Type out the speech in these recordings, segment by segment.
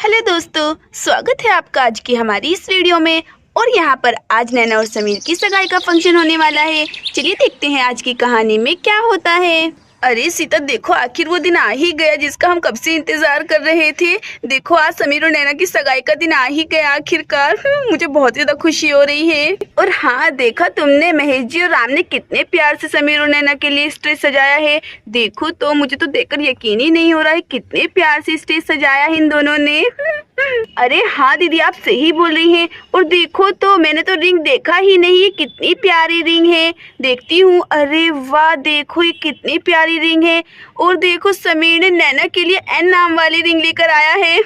Hello दोस्तों, स्वागत है आपका आज की हमारी इस वीडियो में। और यहाँ पर आज नैना और समीर की सगाई का फंक्शन होने वाला है। चलिए देखते हैं आज की कहानी में क्या होता है। अरे सीता, देखो आखिर वो दिन आ ही गया जिसका हम कब से इंतजार कर रहे थे। देखो आज समीर और नैना की सगाई का दिन आ ही गया आखिरकार। मुझे बहुत ज्यादा खुशी हो रही है। और हाँ, देखा तुमने महेश जी और राम ने कितने प्यार से समीर और नैना के लिए स्टेज सजाया है। देखो तो मुझे तो देखकर यकीन ही नहीं हो रहा है कितने प्यार से स्टेज सजाया है इन दोनों ने। अरे हाँ दीदी, आप सही बोल रही हैं। और देखो तो मैंने तो रिंग देखा ही नहीं है, कितनी प्यारी रिंग है। देखती हूँ। अरे वाह, देखो ये कितनी प्यारी रिंग है। और देखो समीर ने नैना के लिए एन नाम वाली रिंग लेकर आया है।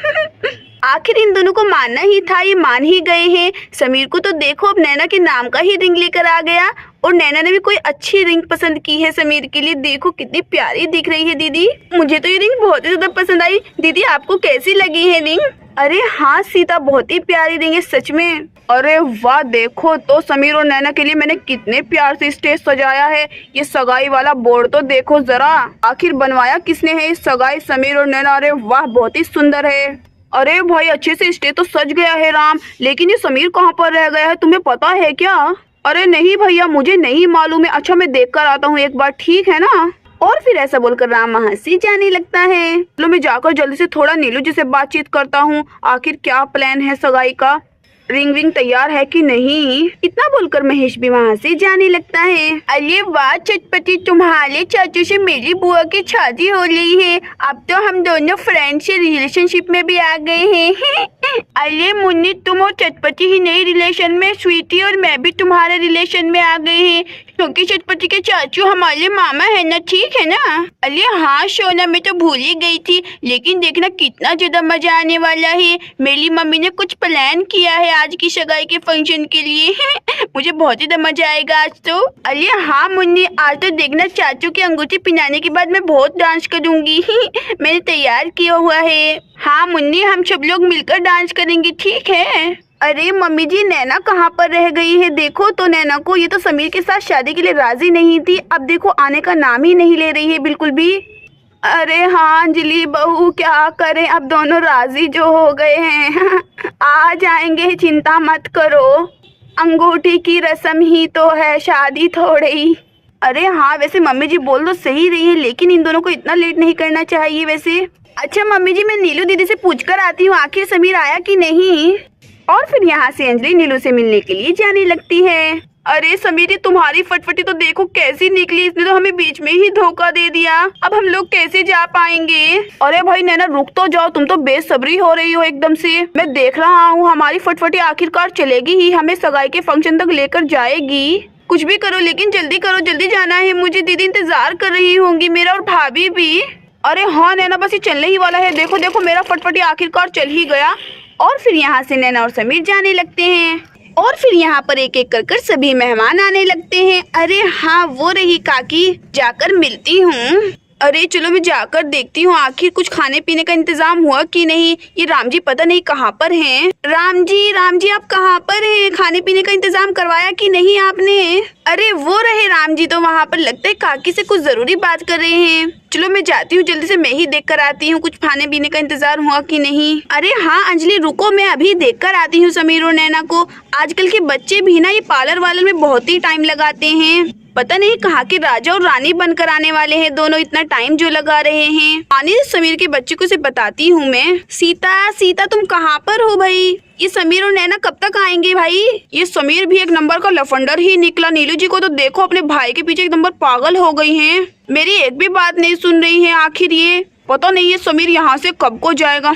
आखिर इन दोनों को मानना ही था, ये मान ही गए हैं। समीर को तो देखो अब नैना के नाम का ही रिंग लेकर आ गया। और नैना ने भी कोई अच्छी रिंग पसंद की है समीर के लिए। देखो कितनी प्यारी दिख रही है दीदी। मुझे तो ये रिंग बहुत ही ज्यादा पसंद आई। दीदी आपको कैसी लगी है रिंग? अरे हाँ सीता, बहुत ही प्यारी रिंग है सच में। अरे वाह, देखो तो समीर और नैना के लिए मैंने कितने प्यार से स्टेज सजाया है। ये सगाई वाला बोर्ड तो देखो जरा, आखिर बनवाया किसने है इस सगाई समीर और नैना। अरे वाह, बहुत ही सुंदर है। अरे भाई, अच्छे से स्टेज तो सज गया है राम, लेकिन ये समीर कहाँ पर रह गया है, तुम्हें पता है क्या? अरे नहीं भैया, मुझे नहीं मालूम है। अच्छा मैं देख कर आता हूँ एक बार, ठीक है ना? और फिर ऐसा बोलकर राम वहाँ से जाने लगता है। चलो मैं जाकर जल्दी से थोड़ा नीलू जी से बातचीत करता हूँ, आखिर क्या प्लान है सगाई का, रिंग विंग तैयार है कि नहीं। इतना बोलकर महेश भी वहाँ से जाने लगता है। अरे वाह चटपटी, तुम्हारे चाचू से मेरी बुआ की शादी हो रही है। अब तो हम दोनों फ्रेंड से रिलेशनशिप में भी आ गए हैं। अरे मुन्नी, तुम और चटपटी ही नई रिलेशन में, स्वीटी और मैं भी तुम्हारे रिलेशन में आ गए हैं, क्योंकि चटपटी के चाचू हमारे मामा है ना, ठीक है ना? अरे हाँ सोना, मैं तो भूल ही गई थी। लेकिन देखना कितना ज्यादा मजा आने वाला है। मेरी मम्मी ने कुछ प्लान किया है आज की सगाई के फंक्शन के लिए। मुझे बहुत ज्यादा मजा आएगा आज तो। अरे हाँ मुन्नी, आज तो देखना चाचू की अंगूठी पहनाने के बाद मैं बहुत डांस करूंगी। मैंने तैयार किया हुआ है। हाँ मुन्नी, हम सब लोग मिलकर डांस करेंगे, ठीक है? अरे मम्मी जी, नैना कहाँ पर रह गई है? देखो तो नैना को, ये तो समीर के साथ शादी के लिए राजी नहीं थी, अब देखो आने का नाम ही नहीं ले रही है बिल्कुल भी। अरे हाँ अंजलि बहू, क्या करें, अब दोनों राजी जो हो गए हैं। आ जाएंगे, चिंता मत करो। अंगूठी की रस्म ही तो है, शादी थोड़ी। अरे हाँ, वैसे मम्मी जी बोल तो सही रही है, लेकिन इन दोनों को इतना लेट नहीं करना चाहिए वैसे। अच्छा मम्मी जी, मैं नीलू दीदी से पूछ कर आती हूँ आखिर समीर आया कि नहीं। और फिर यहाँ से अंजलि नीलू से मिलने के लिए जाने लगती है। अरे समीर, तुम्हारी फटफटी तो देखो कैसी निकली, इसने तो हमें बीच में ही धोखा दे दिया। अब हम लोग कैसे जा पाएंगे? अरे भाई नैना, रुक तो जाओ, तुम तो बेसब्री हो रही हो एकदम से। मैं देख रहा हूँ हमारी फटफटी आखिरकार चलेगी ही, हमें सगाई के फंक्शन तक लेकर जाएगी। कुछ भी करो लेकिन जल्दी करो, जल्दी जाना है मुझे। दीदी इंतजार कर रही होंगी मेरा, और भाभी भी। अरे हाँ नैना, बस ये चलने ही वाला है। देखो देखो, मेरा फटफटी आखिरकार चल ही गया। और फिर यहाँ से नैना और समीर जाने लगते हैं। और फिर यहाँ पर एक एक कर सभी मेहमान आने लगते हैं। अरे हाँ, वो रही काकी, जाकर मिलती हूँ। अरे चलो मैं जाकर देखती हूँ आखिर कुछ खाने पीने का इंतजाम हुआ कि नहीं। ये राम जी पता नहीं कहाँ पर हैं। राम जी आप कहाँ पर हैं? खाने पीने का इंतजाम करवाया कि नहीं आपने? अरे वो रहे राम जी, तो वहाँ पर लगता है काकी से कुछ जरूरी बात कर रहे हैं। चलो मैं जाती हूँ, जल्दी से मैं ही देख कर आती हूँ कुछ खाने पीने का इंतजार हुआ कि नहीं। अरे हाँ अंजलि रुको, मैं अभी देख कर आती हूँ समीर और नैना को। आजकल के बच्चे भी ना ये पार्लर वाले में बहुत ही टाइम लगाते हैं। पता नहीं कहाँ के राजा और रानी बनकर आने वाले हैं दोनों, इतना टाइम जो लगा रहे हैं। आने समीर के बच्चे को से बताती हूँ मैं। सीता तुम कहाँ पर हो भाई? ये समीर और नैना कब तक आएंगे भाई? ये समीर भी एक नंबर का लफंडर ही निकला। नीलू जी को तो देखो, अपने भाई के पीछे एक नंबर पागल हो गई हैं। मेरी एक भी बात नहीं सुन रही है। आखिर ये पता नहीं ये समीर यहाँ से कब को जाएगा।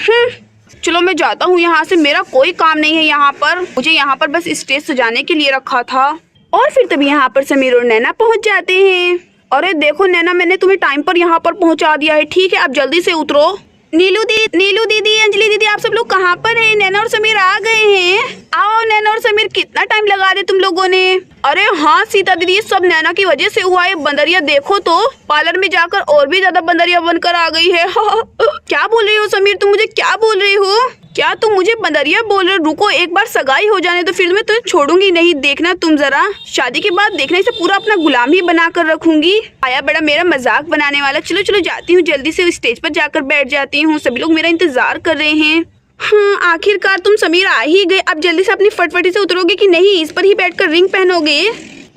चलो मैं जाता हूँ यहाँ से, मेरा कोई काम नहीं है यहाँ पर। मुझे यहाँ पर बस स्टेज सजाने के लिए रखा था। और फिर तभी यहाँ पर समीर और नैना पहुँच जाते हैं। अरे देखो नैना, मैंने तुम्हें टाइम पर यहाँ पर पहुँचा दिया है, ठीक है? आप जल्दी से उतरो। नीलू दीदी, अंजलि दीदी, आप सब लोग कहाँ पर हैं? नैना और समीर आ गए हैं। आओ नैना और समीर, कितना टाइम लगा दे तुम लोगों ने। अरे हाँ सीता दीदी, ये सब नैना की वजह से हुआ है। बंदरिया देखो तो पार्लर में जाकर और भी ज्यादा बंदरिया बनकर आ गई है। क्या बोल रही हो समीर, तुम मुझे क्या बोल रही हो? क्या तुम मुझे बंदरिया बोल रहे हो? रुको, एक बार सगाई हो जाने तो फिर मैं तुम्हें छोड़ूंगी नहीं। देखना तुम जरा, शादी के बाद देखना इसे पूरा अपना गुलाम ही बना कर रखूंगी। आया बड़ा मेरा मजाक बनाने वाला। चलो चलो जाती हूँ, जल्दी से स्टेज पर जाकर बैठ जाती हूँ। सभी लोग मेरा इंतजार कर रहे हैं। हाँ, आखिरकार तुम समीर आ ही गए। अब जल्दी से अपनी फटफटी से उतरोगे कि नहीं इस पर ही बैठकर रिंग पहनोगे?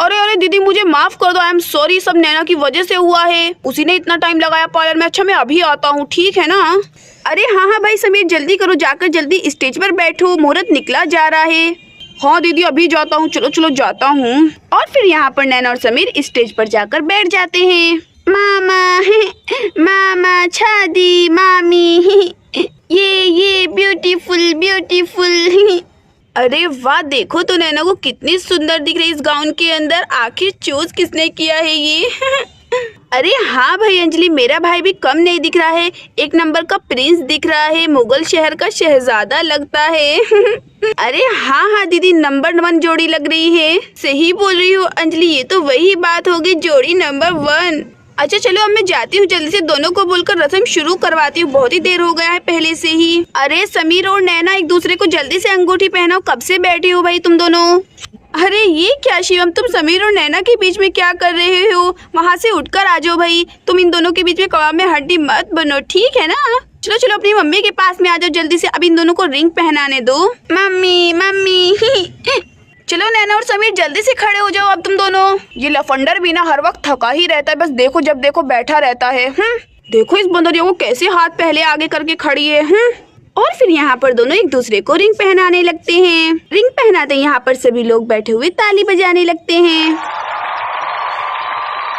अरे अरे दीदी मुझे माफ कर दो, आई एम सॉरी, सब नैना की वजह से हुआ है। उसी ने इतना टाइम लगाया पार्लर में। अच्छा मैं अभी आता हूँ, ठीक है ना? अरे हाँ भाई समीर जल्दी करो, जाकर जल्दी स्टेज पर बैठो, मुहूर्त निकला जा रहा है। हाँ दीदी अभी जाता हूँ, चलो चलो जाता हूँ। और फिर यहाँ पर नैना और समीर स्टेज पर जाकर बैठ जाते हैं। मामा मामा छादी मामी ये ब्यूटीफुल ब्यूटीफुल। अरे वाह देखो तो नैना को कितनी सुंदर दिख रही है इस गाउन के अंदर। आखिर चूज किसने किया है ये? अरे हाँ भाई अंजलि, मेरा भाई भी कम नहीं दिख रहा है, एक नंबर का प्रिंस दिख रहा है, मुगल शहर का शहजादा लगता है। अरे हाँ हाँ दीदी नंबर 1 जोड़ी लग रही है। सही बोल रही हो अंजलि, ये तो वही बात होगी, जोड़ी नंबर 1। अच्छा चलो अब मैं जाती हूँ, जल्दी से दोनों को बोलकर रस्म शुरू करवाती हूँ, बहुत ही देर हो गया है पहले से ही। अरे समीर और नैना एक दूसरे को जल्दी से अंगूठी पहनाओ, कब से बैठी हो भाई तुम दोनों? अरे ये क्या शिवम, तुम समीर और नैना के बीच में क्या कर रहे हो? वहाँ से उठकर आ जाओ भाई, तुम इन दोनों के बीच में कबाब में हड्डी मत बनो, ठीक है ना? चलो चलो अपनी मम्मी के पास में आ जाओ जल्दी से, अब इन दोनों को रिंग पहनाने दो। मम्मी मम्मी चलो नैना और समीर जल्दी से खड़े हो जाओ अब तुम दोनों। ये लफंडर भी ना हर वक्त थका ही रहता है, बस देखो जब देखो बैठा रहता है। देखो इस बंदरियों को कैसे हाथ पहले आगे करके खड़ी है। और फिर यहाँ पर दोनों एक दूसरे को रिंग पहनाने लगते हैं। रिंग पहनाते यहाँ पर सभी लोग बैठे हुए ताली बजाने लगते हैं।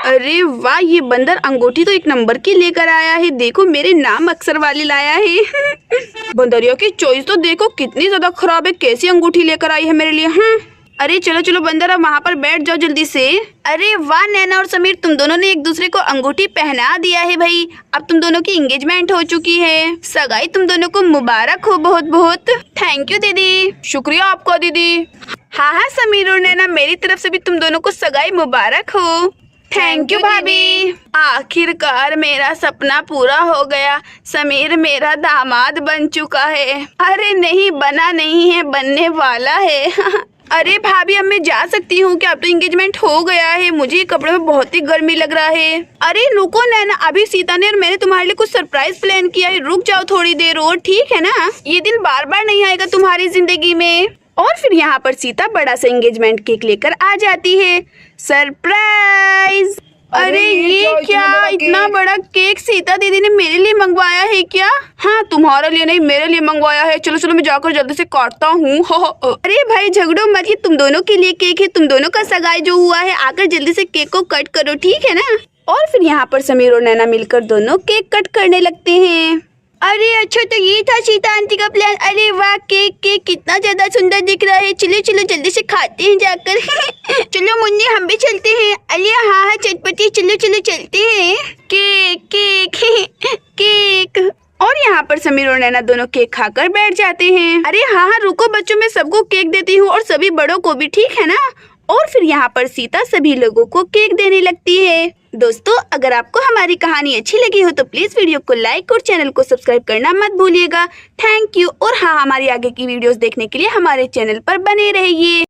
अरे वाह ये बंदर अंगूठी तो एक नंबर की लेकर आया है, देखो मेरे नाम अक्षर वाली लाया है। बंदरियों की चॉइस तो देखो कितनी ज्यादा खराब है, कैसी अंगूठी लेकर आई है मेरे लिए। अरे चलो चलो बंदर अब वहाँ पर बैठ जाओ जल्दी से। अरे वाह नैना और समीर तुम दोनों ने एक दूसरे को अंगूठी पहना दिया है भाई, अब तुम दोनों की एंगेजमेंट हो चुकी है। सगाई तुम दोनों को मुबारक हो बहुत बहुत। थैंक यू दीदी। शुक्रिया आपका दीदी। हाँ हाँ समीर और नैना मेरी तरफ से भी तुम दोनों को सगाई मुबारक हो। थैंक यू भाभी। आखिरकार मेरा सपना पूरा हो गया, समीर मेरा दामाद बन चुका है। अरे नहीं बना नहीं है, बनने वाला है। अरे भाभी अब मैं जा सकती हूँ क्या? अब तो एंगेजमेंट हो गया है, मुझे कपड़े में बहुत ही गर्मी लग रहा है। अरे रुको नैना, अभी सीता ने और मैंने तुम्हारे लिए कुछ सरप्राइज प्लान किया है, रुक जाओ थोड़ी देर और, ठीक है ना? ये दिन बार बार नहीं आएगा तुम्हारी जिंदगी में। और फिर यहाँ पर सीता बड़ा सा एंगेजमेंट केक लेकर आ जाती है। सरप्राइज! अरे ये क्या इतना बड़ा केक सीता दीदी ने मेरे लिए मंगवाया है क्या? हाँ तुम्हारे लिए नहीं मेरे लिए मंगवाया है। चलो चलो मैं जाकर जल्दी से काटता हूँ। अरे भाई झगड़ो मत, ये तुम दोनों के लिए केक है, तुम दोनों का सगाई जो हुआ है, आकर जल्दी से केक को कट करो, ठीक है ना? और फिर यहाँ पर समीर और नैना मिलकर दोनों केक कट करने लगते हैं। अरे अच्छा तो ये था सीता आंटी का प्लान। अरे वाह केक केक कितना ज्यादा सुंदर दिख रहा है। चलो चलो जल्दी से खाते हैं जाकर। चलो मुन्नी हम भी चलते हैं। अरे हाँ हाँ चटपटी, चलो चलो चलते हैं। Cake cake cake. और यहाँ पर समीर और नैना दोनों केक खाकर बैठ जाते हैं। अरे हाँ हाँ रुको बच्चों, मैं सबको केक देती हूँ और सभी बड़ों को भी, ठीक है ना? और फिर यहाँ पर सीता सभी लोगों को केक देने लगती है। दोस्तों अगर आपको हमारी कहानी अच्छी लगी हो तो प्लीज वीडियो को लाइक और चैनल को सब्सक्राइब करना मत भूलिएगा। Thank you. और हाँ हमारी आगे की वीडियोस देखने के लिए हमारे चैनल पर बने रहिए।